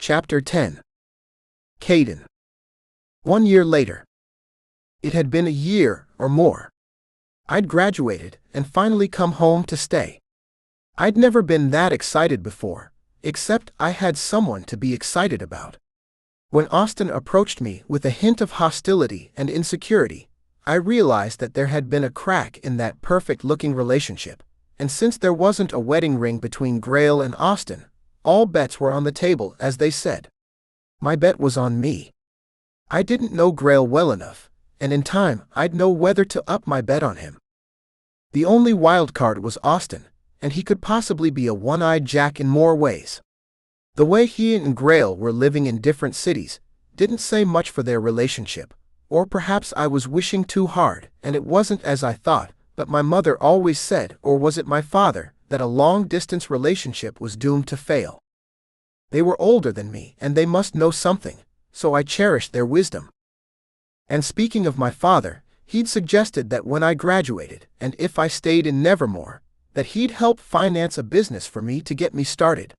Chapter 10. Caden. 1 year later. It had been a year or more. I'd graduated and finally come home to stay. I'd never been that excited before, except I had someone to be excited about. When Austin approached me with a hint of hostility and insecurity, I realized that there had been a crack in that perfect-looking relationship, and since there wasn't a wedding ring between Grayle and Austin, all bets were on the table, as they said. My bet was on me. I didn't know Grayle well enough, and in time I'd know whether to up my bet on him. The only wild card was Austin, and he could possibly be a one-eyed jack in more ways. The way he and Grayle were living in different cities didn't say much for their relationship, or perhaps I was wishing too hard and it wasn't as I thought, but my mother always said, or was it my father, that a long-distance relationship was doomed to fail. They were older than me and they must know something, so I cherished their wisdom. And speaking of my father, he'd suggested that when I graduated, and if I stayed in Nevermore, that he'd help finance a business for me to get me started.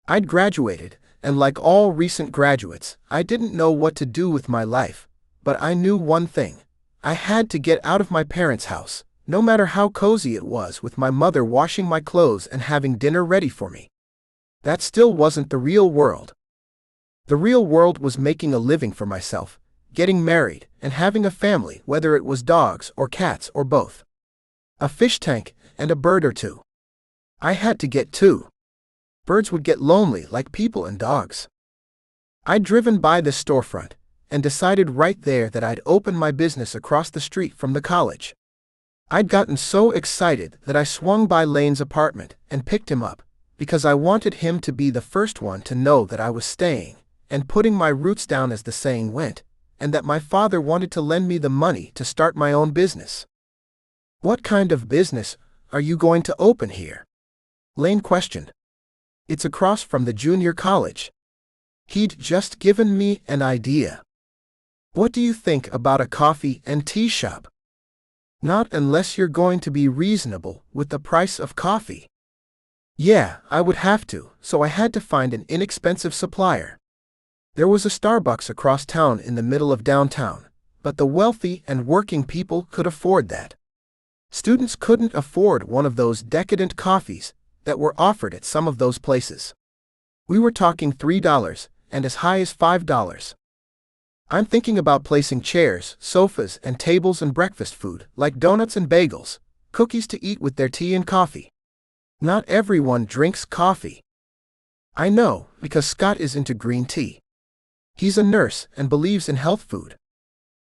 I'd graduated, and like all recent graduates, I didn't know what to do with my life, but I knew one thing. I had to get out of my parents' house, no matter how cozy it was with my mother washing my clothes and having dinner ready for me. That still wasn't the real world. The real world was making a living for myself, getting married, and having a family, whether it was dogs or cats or both. A fish tank and a bird or two. I had to get two. Birds would get lonely like people and dogs. I'd driven by this storefront and decided right there that I'd open my business across the street from the college. I'd gotten so excited that I swung by Lane's apartment and picked him up, because I wanted him to be the first one to know that I was staying and putting my roots down, as the saying went, and that my father wanted to lend me the money to start my own business. "What kind of business are you going to open here?" Lane questioned. "It's across from the junior college." He'd just given me an idea. "What do you think about a coffee and tea shop?" "Not unless you're going to be reasonable with the price of coffee." Yeah, I would have to, so I had to find an inexpensive supplier. There was a Starbucks across town in the middle of downtown, but the wealthy and working people could afford that. Students couldn't afford one of those decadent coffees that were offered at some of those places. We were talking $3 and as high as $5. I'm thinking about placing chairs, sofas, and tables and breakfast food, like donuts and bagels, cookies to eat with their tea and coffee. Not everyone drinks coffee. I know, because Scott is into green tea. He's a nurse and believes in health food.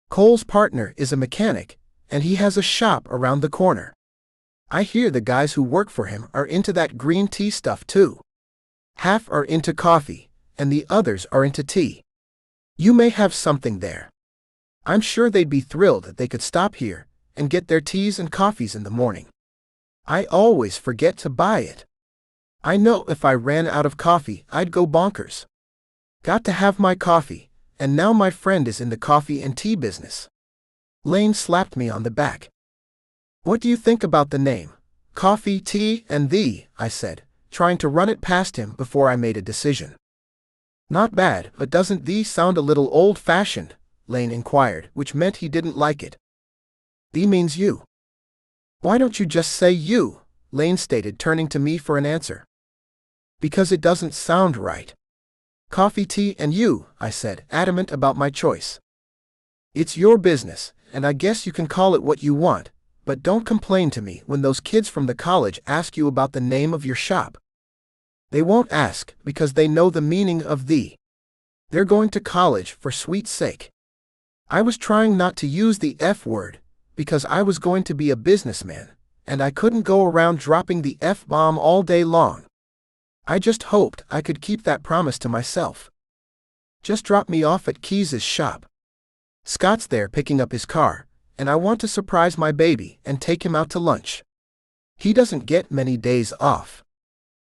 Cole's partner is a mechanic, and he has a shop around the corner. I hear the guys who work for him are into that green tea stuff too. Half are into coffee, and the others are into tea. You may have something there. I'm sure they'd be thrilled that they could stop here and get their teas and coffees in the morning. I always forget to buy it. I know if I ran out of coffee, I'd go bonkers. Got to have my coffee, and now my friend is in the coffee and tea business. Lane slapped me on the back. "What do you think about the name? Coffee, tea, and thee," I said, trying to run it past him before I made a decision. "Not bad, but doesn't thee sound a little old-fashioned?" Lane inquired, which meant he didn't like it. "Thee means you." "Why don't you just say you?" Lane stated, turning to me for an answer. "Because it doesn't sound right." "Coffee, tea, and you," I said, adamant about my choice. "It's your business, and I guess you can call it what you want, but don't complain to me when those kids from the college ask you about the name of your shop. They won't ask because they know the meaning of thee. They're going to college for sweet sake." I was trying not to use the F word, because I was going to be a businessman, and I couldn't go around dropping the F-bomb all day long. I just hoped I could keep that promise to myself. "Just drop me off at Keys's shop. Scott's there picking up his car, and I want to surprise my baby and take him out to lunch. He doesn't get many days off.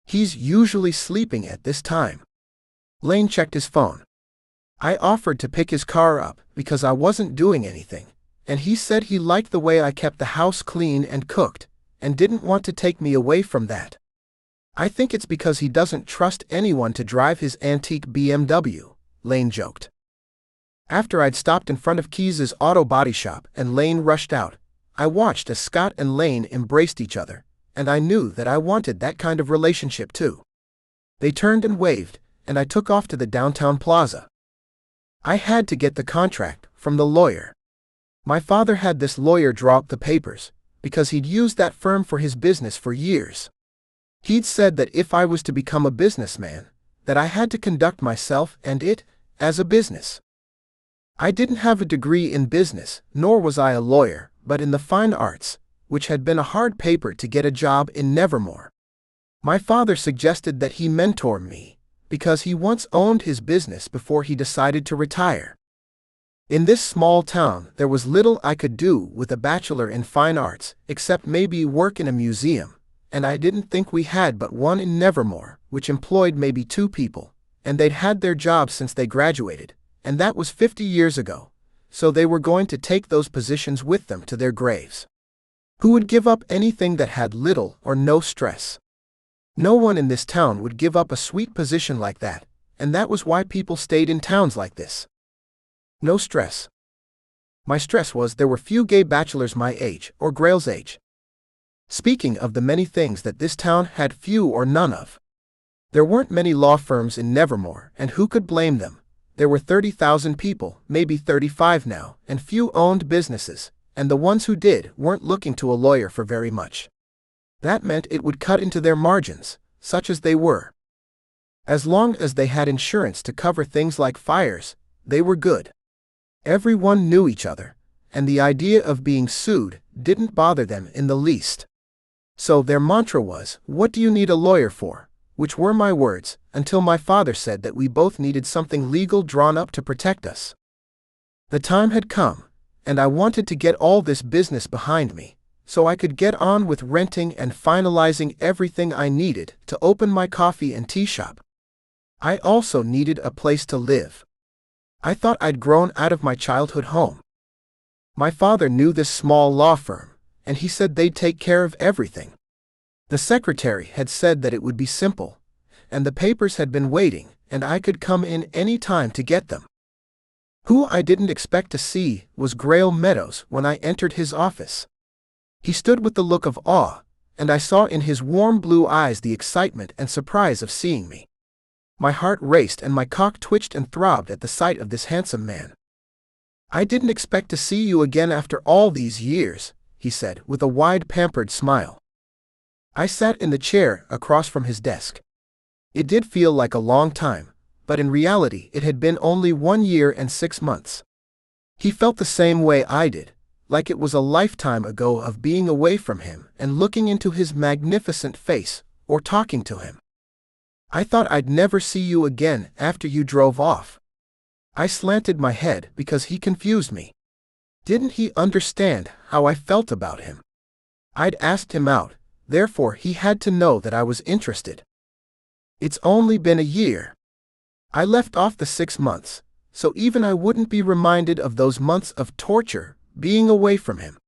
He's usually sleeping at this time." Lane checked his phone. I offered to pick his car up because I wasn't doing anything, and he said he liked the way I kept the house clean and cooked, and didn't want to take me away from that. I think it's because he doesn't trust anyone to drive his antique BMW, Lane joked. After I'd stopped in front of Keys's auto body shop and Lane rushed out, I watched as Scott and Lane embraced each other, and I knew that I wanted that kind of relationship too. They turned and waved, and I took off to the downtown plaza. I had to get the contract from the lawyer. My father had this lawyer draw up the papers, because he'd used that firm for his business for years. He'd said that if I was to become a businessman, that I had to conduct myself and it as a business. I didn't have a degree in business, nor was I a lawyer, but in the fine arts, which had been a hard paper to get a job in Nevermore. My father suggested that he mentor me, because he once owned his business before he decided to retire. In this small town, there was little I could do with a bachelor in fine arts, except maybe work in a museum, and I didn't think we had but one in Nevermore, which employed maybe 2 people, and they'd had their jobs since they graduated, and that was 50 years ago, so they were going to take those positions with them to their graves. Who would give up anything that had little or no stress? No one in this town would give up a sweet position like that, and that was why people stayed in towns like this. No stress. My stress was there were few gay bachelors my age or Grayle's age. Speaking of the many things that this town had few or none of. There weren't many law firms in Nevermore, and who could blame them? There were 30,000 people, maybe 35 now, and few owned businesses, and the ones who did weren't looking to a lawyer for very much. That meant it would cut into their margins, such as they were. As long as they had insurance to cover things like fires, they were good. Everyone knew each other, and the idea of being sued didn't bother them in the least. So their mantra was, "What do you need a lawyer for?" Which were my words, until my father said that we both needed something legal drawn up to protect us. The time had come, and I wanted to get all this business behind me, so I could get on with renting and finalizing everything I needed to open my coffee and tea shop. I also needed a place to live. I thought I'd grown out of my childhood home. My father knew this small law firm, and he said they'd take care of everything. The secretary had said that it would be simple, and the papers had been waiting, and I could come in any time to get them. Who I didn't expect to see was Grayle Meadows when I entered his office. He stood with the look of awe, and I saw in his warm blue eyes the excitement and surprise of seeing me. My heart raced and my cock twitched and throbbed at the sight of this handsome man. "I didn't expect to see you again after all these years," he said with a wide pampered smile. I sat in the chair across from his desk. It did feel like a long time, but in reality it had been only 1 year and 6 months. He felt the same way I did, like it was a lifetime ago of being away from him and looking into his magnificent face, or talking to him. "I thought I'd never see you again after you drove off." I slanted my head because he confused me. Didn't he understand how I felt about him? I'd asked him out, therefore he had to know that I was interested. "It's only been a year. I left off the 6 months, so even I wouldn't be reminded of those months of torture being away from him.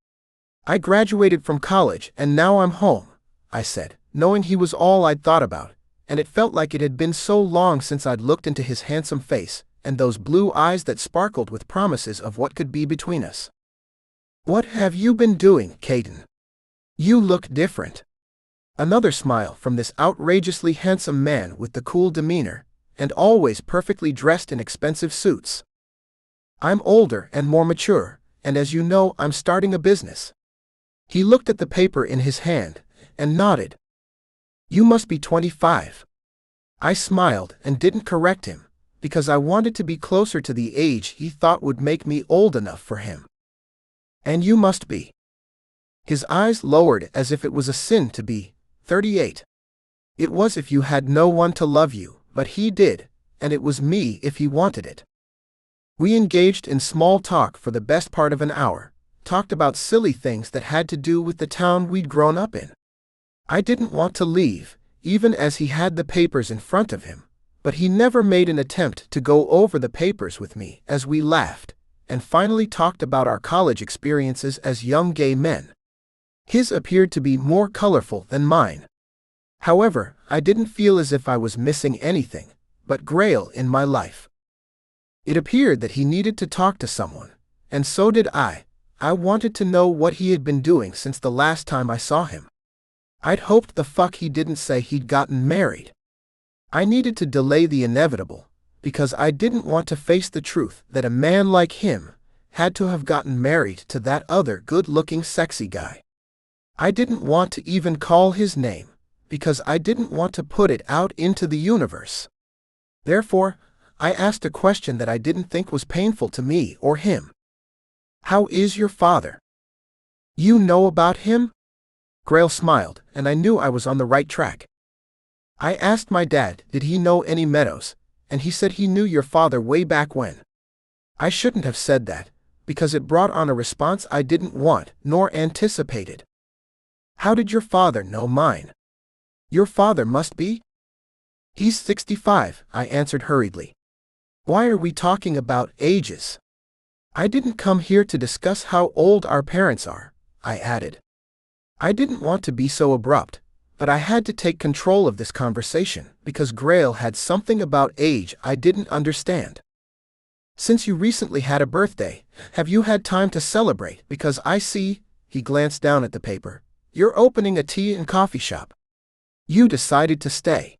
I graduated from college and now I'm home," I said, knowing he was all I'd thought about, and it felt like it had been so long since I'd looked into his handsome face and those blue eyes that sparkled with promises of what could be between us. "What have you been doing, Caden? You look different." Another smile from this outrageously handsome man with the cool demeanor, and always perfectly dressed in expensive suits. "I'm older and more mature, and as you know, I'm starting a business." He looked at the paper in his hand, and nodded. "You must be 25. I smiled and didn't correct him, because I wanted to be closer to the age he thought would make me old enough for him. "And you must be." His eyes lowered as if it was a sin to be 38. It was if you had no one to love you, but he did, and it was me if he wanted it. We engaged in small talk for the best part of an hour, talked about silly things that had to do with the town we'd grown up in. I didn't want to leave, even as he had the papers in front of him, but he never made an attempt to go over the papers with me as we laughed, and finally talked about our college experiences as young gay men. His appeared to be more colorful than mine. However, I didn't feel as if I was missing anything but Grayle in my life. It appeared that he needed to talk to someone, and so did I. I wanted to know what he had been doing since the last time I saw him. I'd hoped the fuck he didn't say he'd gotten married. I needed to delay the inevitable, because I didn't want to face the truth that a man like him had to have gotten married to that other good-looking sexy guy. I didn't want to even call his name, because I didn't want to put it out into the universe. Therefore, I asked a question that I didn't think was painful to me or him. How is your father? You know about him? Grayle smiled, and I knew I was on the right track. I asked my dad, did he know any Meadows, and he said he knew your father way back when. I shouldn't have said that, because it brought on a response I didn't want nor anticipated. How did your father know mine? Your father must be? He's 65, I answered hurriedly. Why are we talking about ages? I didn't come here to discuss how old our parents are, I added. I didn't want to be so abrupt, but I had to take control of this conversation because Grayle had something about age I didn't understand. Since you recently had a birthday, have you had time to celebrate? Because I see, he glanced down at the paper, you're opening a tea and coffee shop. You decided to stay.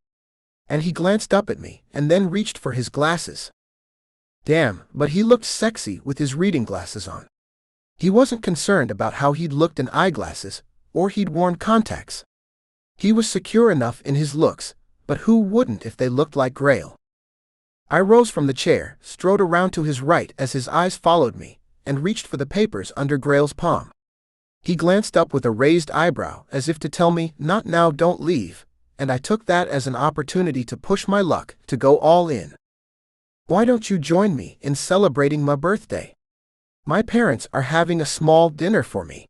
And he glanced up at me and then reached for his glasses. Damn, but he looked sexy with his reading glasses on. He wasn't concerned about how he'd looked in eyeglasses, or he'd worn contacts. He was secure enough in his looks, but who wouldn't if they looked like Grayle? I rose from the chair, strode around to his right as his eyes followed me, and reached for the papers under Grayle's palm. He glanced up with a raised eyebrow as if to tell me, not now, don't leave, and I took that as an opportunity to push my luck, to go all in. Why don't you join me in celebrating my birthday? My parents are having a small dinner for me.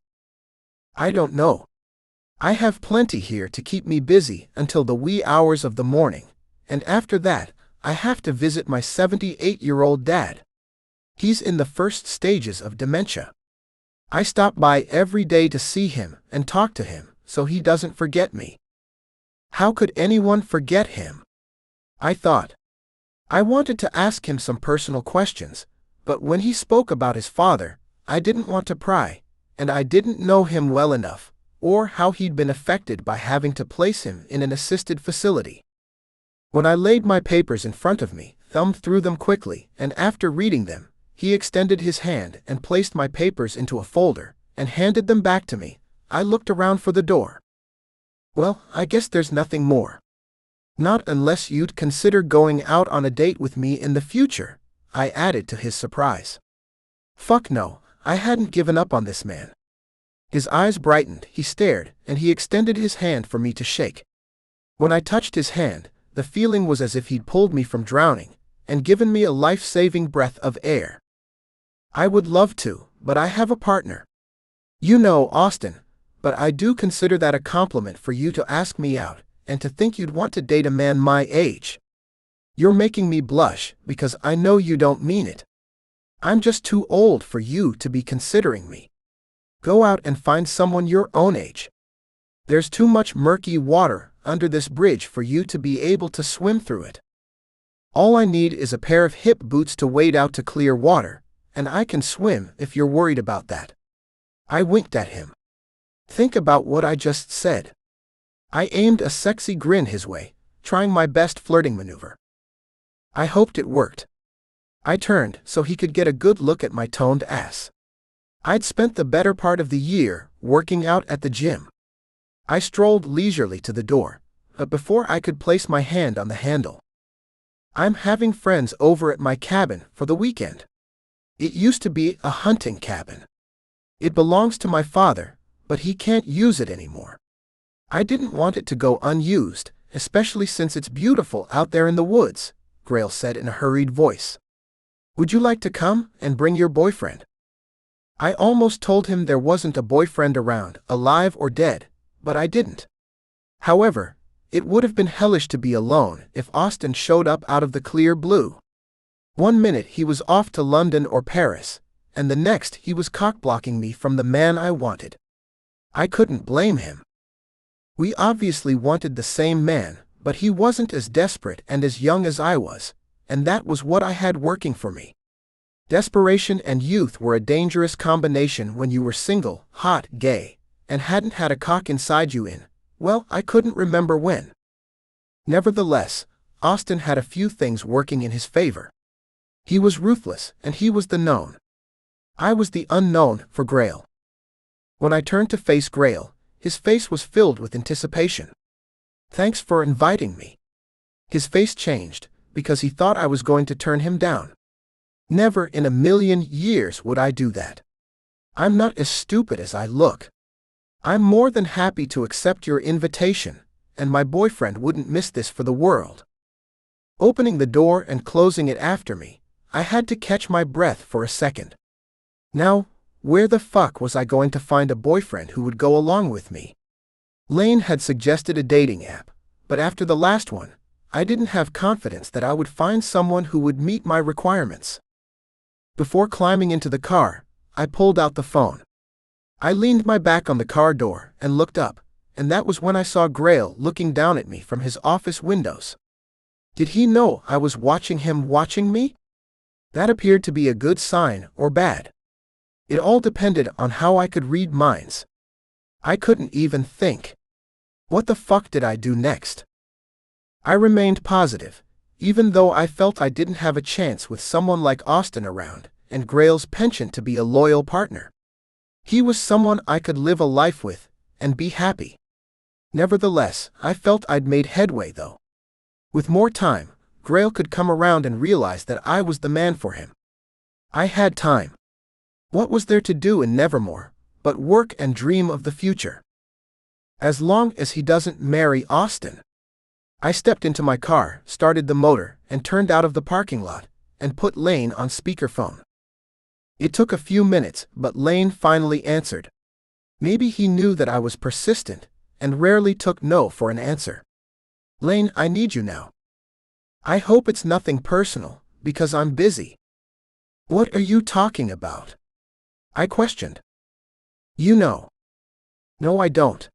I don't know. I have plenty here to keep me busy until the wee hours of the morning, and after that, I have to visit my 78-year-old dad. He's in the first stages of dementia. I stop by every day to see him and talk to him so he doesn't forget me. How could anyone forget him? I thought. I wanted to ask him some personal questions, but when he spoke about his father, I didn't want to pry, and I didn't know him well enough, or how he'd been affected by having to place him in an assisted facility. When I laid my papers in front of me, thumbed through them quickly, and after reading them, he extended his hand and placed my papers into a folder, and handed them back to me. I looked around for the door. Well, I guess there's nothing more. Not unless you'd consider going out on a date with me in the future, I added to his surprise. Fuck no, I hadn't given up on this man. His eyes brightened, he stared, and he extended his hand for me to shake. When I touched his hand, the feeling was as if he'd pulled me from drowning, and given me a life-saving breath of air. I would love to, but I have a partner. You know, Austin, but I do consider that a compliment for you to ask me out, and to think you'd want to date a man my age. You're making me blush, because I know you don't mean it. I'm just too old for you to be considering me. Go out and find someone your own age. There's too much murky water under this bridge for you to be able to swim through it. All I need is a pair of hip boots to wade out to clear water, and I can swim if you're worried about that. I winked at him. Think about what I just said. I aimed a sexy grin his way, trying my best flirting maneuver. I hoped it worked. I turned so he could get a good look at my toned ass. I'd spent the better part of the year working out at the gym. I strolled leisurely to the door, but before I could place my hand on the handle. I'm having friends over at my cabin for the weekend. It used to be a hunting cabin. It belongs to my father, but he can't use it anymore. I didn't want it to go unused, especially since it's beautiful out there in the woods, Grayle said in a hurried voice. Would you like to come and bring your boyfriend? I almost told him there wasn't a boyfriend around, alive or dead, but I didn't. However, it would have been hellish to be alone if Austin showed up out of the clear blue. One minute he was off to London or Paris, and the next he was cock-blocking me from the man I wanted. I couldn't blame him. We obviously wanted the same man, But he wasn't as desperate and as young as I was, and that was what I had working for me. Desperation and youth were a dangerous combination when you were single, hot, gay, and hadn't had a cock inside you in, well, I couldn't remember when. Nevertheless, Austin had a few things working in his favor. He was ruthless, and he was the known. I was the unknown for Grayle. When I turned to face Grayle, his face was filled with anticipation. "Thanks for inviting me." His face changed, because he thought I was going to turn him down. Never in a million years would I do that. I'm not as stupid as I look. I'm more than happy to accept your invitation, and my boyfriend wouldn't miss this for the world. Opening the door and closing it after me, I had to catch my breath for a second. Now, where the fuck was I going to find a boyfriend who would go along with me? Lane had suggested a dating app, but after the last one, I didn't have confidence that I would find someone who would meet my requirements. Before climbing into the car, I pulled out the phone. I leaned my back on the car door and looked up, and that was when I saw Grayle looking down at me from his office windows. Did he know I was watching him watching me? That appeared to be a good sign or bad. It all depended on how I could read minds. I couldn't even think. What the fuck did I do next? I remained positive, even though I felt I didn't have a chance with someone like Austin around, and Grayle's penchant to be a loyal partner. He was someone I could live a life with, and be happy. Nevertheless, I felt I'd made headway though. With more time, Grayle could come around and realize that I was the man for him. I had time. What was there to do in Nevermore, but work and dream of the future? As long as he doesn't marry Austin. I stepped into my car, started the motor, and turned out of the parking lot, and put Lane on speakerphone. It took a few minutes, but Lane finally answered. Maybe he knew that I was persistent, and rarely took no for an answer. "Lane, I need you now." "I hope it's nothing personal, because I'm busy." "What are you talking about?" I questioned. "You know." "No, I don't."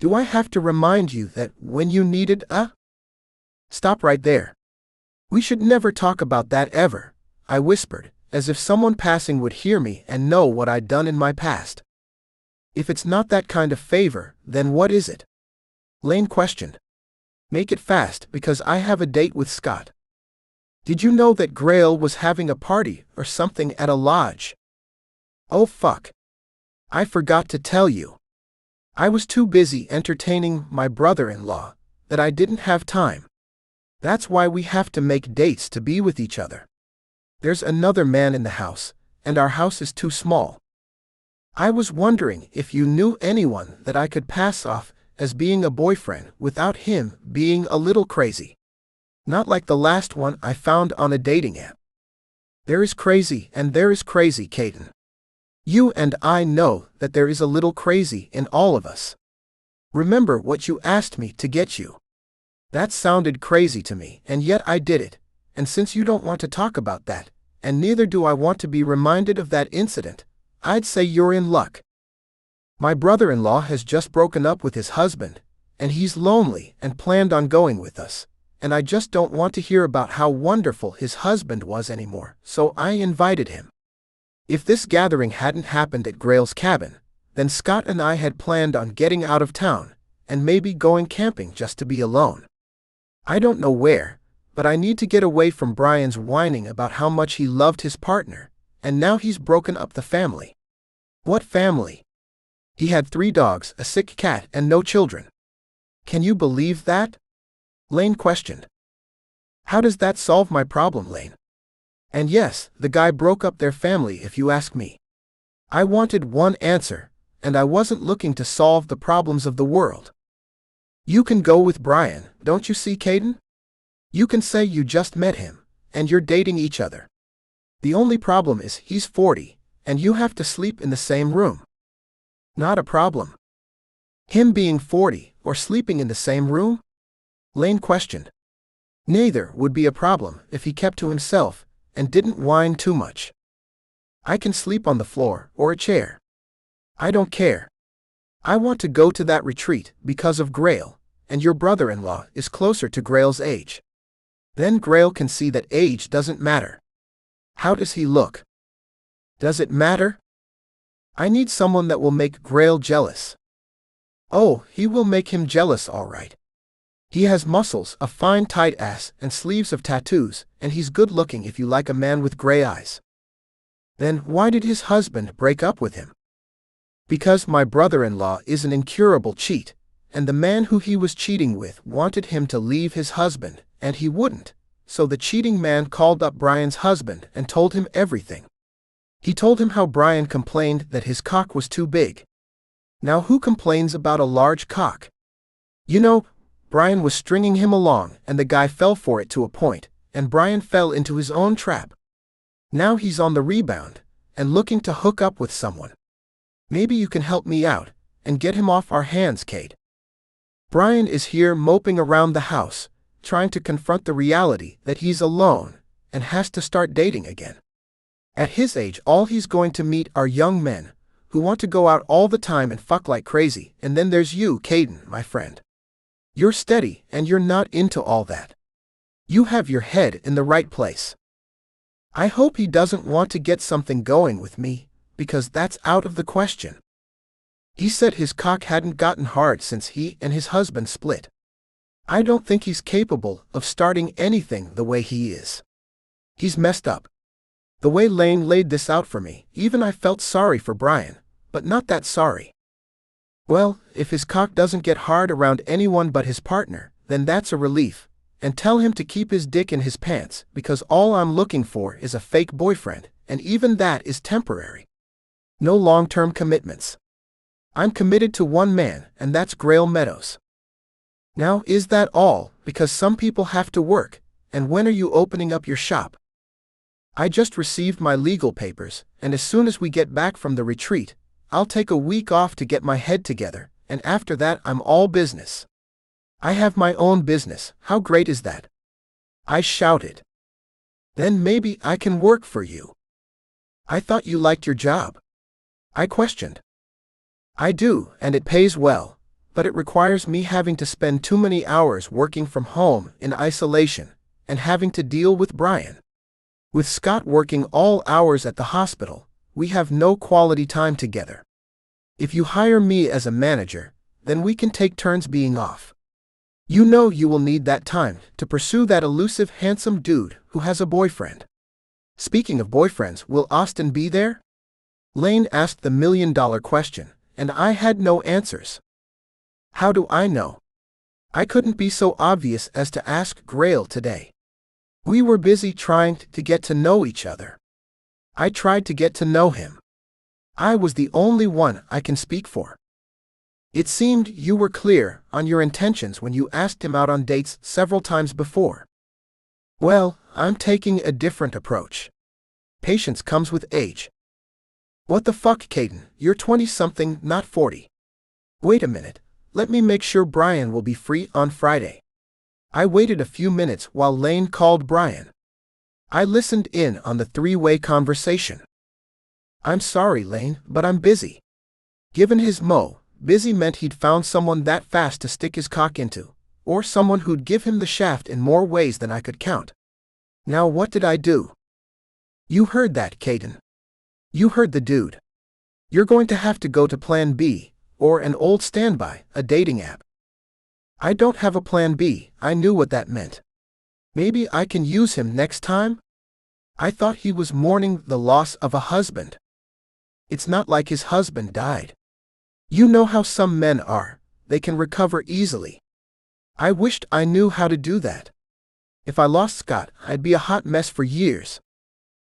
"Do I have to remind you that when you needed a—" "Stop right there. We should never talk about that ever," I whispered, as if someone passing would hear me and know what I'd done in my past. "If it's not that kind of favor, then what is it?" Lane questioned. "Make it fast, because I have a date with Scott." "Did you know that Grayle was having a party or something at a lodge?" "Oh fuck. I forgot to tell you. I was too busy entertaining my brother-in-law that I didn't have time. That's why we have to make dates to be with each other. There's another man in the house, and our house is too small. I was wondering if you knew anyone that I could pass off as being a boyfriend without him being a little crazy. Not like the last one I found on a dating app. There is crazy and there is crazy, Caden. You and I know that there is a little crazy in all of us. Remember what you asked me to get you. That sounded crazy to me, and yet I did it, and since you don't want to talk about that, and neither do I want to be reminded of that incident, I'd say you're in luck. My brother-in-law has just broken up with his husband, and he's lonely and planned on going with us, and I just don't want to hear about how wonderful his husband was anymore, so I invited him. If this gathering hadn't happened at Grayle's cabin, then Scott and I had planned on getting out of town, and maybe going camping just to be alone. I don't know where, but I need to get away from Brian's whining about how much he loved his partner, and now he's broken up the family. What family? He had 3 dogs, a sick cat, and no children. Can you believe that? Lane questioned. How does that solve my problem, Lane? And yes, the guy broke up their family if you ask me. I wanted one answer, and I wasn't looking to solve the problems of the world. You can go with Brian, don't you see, Caden? You can say you just met him, and you're dating each other. The only problem is he's 40, and you have to sleep in the same room. Not a problem. Him being 40, or sleeping in the same room? Lane questioned. Neither would be a problem if he kept to himself, and didn't whine too much. I can sleep on the floor or a chair. I don't care. I want to go to that retreat because of Grayle, and your brother-in-law is closer to Grayle's age. Then Grayle can see that age doesn't matter. How does he look? Does it matter? I need someone that will make Grayle jealous. Oh, he will make him jealous all right. He has muscles, a fine tight ass, and sleeves of tattoos, and he's good-looking if you like a man with gray eyes. Then why did his husband break up with him? Because my brother-in-law is an incurable cheat, and the man who he was cheating with wanted him to leave his husband, and he wouldn't, so the cheating man called up Brian's husband and told him everything. He told him how Brian complained that his cock was too big. Now who complains about a large cock? You know, Brian was stringing him along and the guy fell for it to a point, and Brian fell into his own trap. Now he's on the rebound, and looking to hook up with someone. Maybe you can help me out, and get him off our hands, Kate. Brian is here moping around the house, trying to confront the reality that he's alone, and has to start dating again. At his age all he's going to meet are young men, who want to go out all the time and fuck like crazy, and then there's you, Caden, my friend. You're steady, and you're not into all that. You have your head in the right place. I hope he doesn't want to get something going with me, because that's out of the question. He said his cock hadn't gotten hard since he and his husband split. I don't think he's capable of starting anything the way he is. He's messed up. The way Lane laid this out for me, even I felt sorry for Brian, but not that sorry. Well, if his cock doesn't get hard around anyone but his partner, then that's a relief, and tell him to keep his dick in his pants, because all I'm looking for is a fake boyfriend, and even that is temporary. No long-term commitments. I'm committed to one man, and that's Grayle Meadows. Now, is that all? Because some people have to work, and when are you opening up your shop? I just received my legal papers, and as soon as we get back from the retreat, I'll take a week off to get my head together, and after that I'm all business. I have my own business, how great is that? I shouted. Then maybe I can work for you. I thought you liked your job. I questioned. I do, and it pays well, but it requires me having to spend too many hours working from home in isolation, and having to deal with Brian. With Scott working all hours at the hospital, we have no quality time together. If you hire me as a manager, then we can take turns being off. You know you will need that time to pursue that elusive handsome dude who has a boyfriend. Speaking of boyfriends, will Austin be there? Lane asked the million-dollar question, and I had no answers. How do I know? I couldn't be so obvious as to ask Grayle today. We were busy trying to get to know each other. I tried to get to know him. I was the only one I can speak for. It seemed you were clear on your intentions when you asked him out on dates several times before. Well, I'm taking a different approach. Patience comes with age. What the fuck, Caden? You're 20-something, not 40. Wait a minute, let me make sure Brian will be free on Friday. I waited a few minutes while Lane called Brian. I listened in on the three-way conversation. I'm sorry, Lane, but I'm busy. Given his busy meant he'd found someone that fast to stick his cock into, or someone who'd give him the shaft in more ways than I could count. Now what did I do? You heard that, Caden. You heard the dude. You're going to have to go to Plan B, or an old standby, a dating app. I don't have a Plan B, I knew what that meant. Maybe I can use him next time? I thought he was mourning the loss of a husband. It's not like his husband died. You know how some men are, they can recover easily. I wished I knew how to do that. If I lost Scott, I'd be a hot mess for years.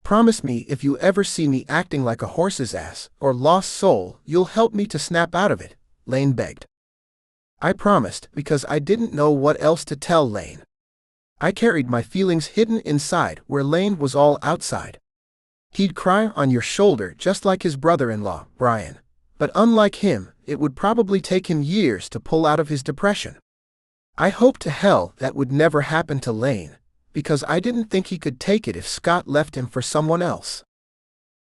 Promise me if you ever see me acting like a horse's ass or lost soul, you'll help me to snap out of it, Lane begged. I promised because I didn't know what else to tell Lane. I carried my feelings hidden inside where Lane was all outside. He'd cry on your shoulder just like his brother-in-law, Brian, but unlike him, it would probably take him years to pull out of his depression. I hoped to hell that would never happen to Lane, because I didn't think he could take it if Scott left him for someone else.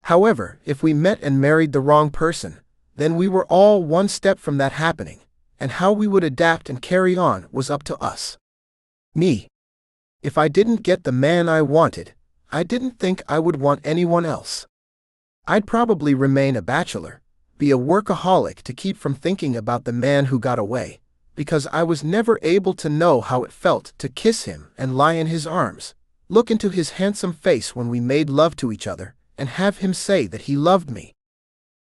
However, if we met and married the wrong person, then we were all one step from that happening, and how we would adapt and carry on was up to us. Me. If I didn't get the man I wanted, I didn't think I would want anyone else. I'd probably remain a bachelor, be a workaholic to keep from thinking about the man who got away, because I was never able to know how it felt to kiss him and lie in his arms, look into his handsome face when we made love to each other, and have him say that he loved me.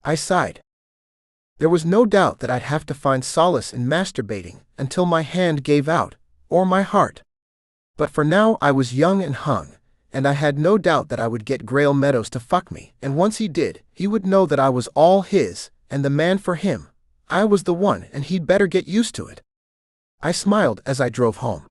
I sighed. There was no doubt that I'd have to find solace in masturbating until my hand gave out, or my heart. But for now I was young and hung, and I had no doubt that I would get Grayle Meadows to fuck me, and once he did, he would know that I was all his, and the man for him. I was the one, and he'd better get used to it. I smiled as I drove home.